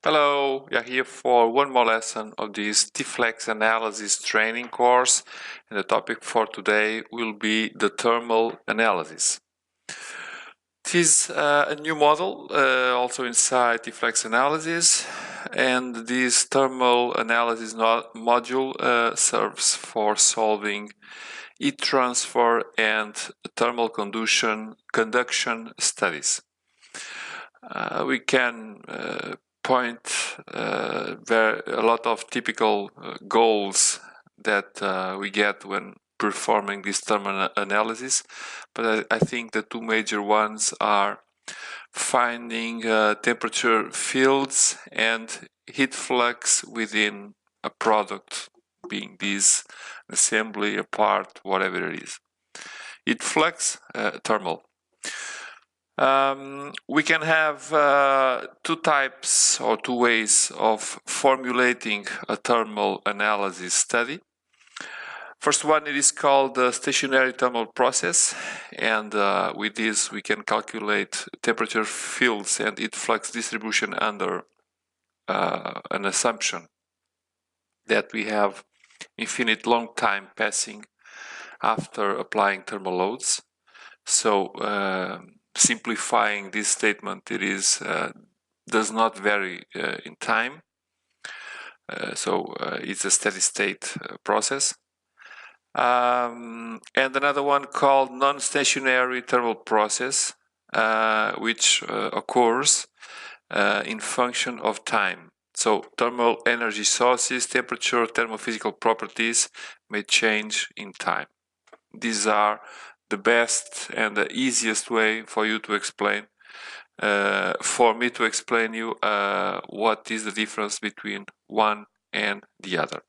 Hello, we are here for one more lesson of this T-FLEX analysis training course, and the topic for today will be the thermal analysis. This is a new model also inside T-FLEX analysis, and this thermal analysis module serves for solving heat transfer and thermal conduction studies. We can point a lot of typical goals that we get when performing this thermal analysis, but I think the two major ones are finding temperature fields and heat flux within a product, being this assembly, a part, whatever it is. Heat flux, thermal. We can have two types or two ways of formulating a thermal analysis study. First one, it is called the stationary thermal process, and with this we can calculate temperature fields and heat flux distribution under an assumption that we have infinite long time passing after applying thermal loads. So simplifying this statement, it is does not vary in time, so it's a steady state process. And another one called non-stationary thermal process, which occurs in function of time. So thermal energy sources, temperature, thermophysical properties may change in time. These are the best and the easiest way for you to explain, for me to explain you what is the difference between one and the other.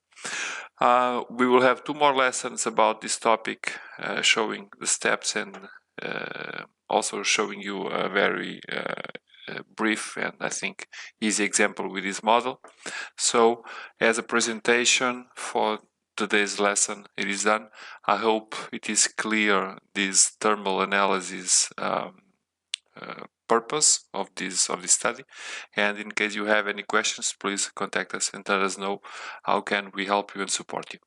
We will have two more lessons about this topic, showing the steps and also showing you a very brief and I think easy example with this model. So as a presentation for today's lesson, it is done. I hope it is clear this thermal analysis purpose of this study, and in case you have any questions, please contact us and let us know how can we help you and support you.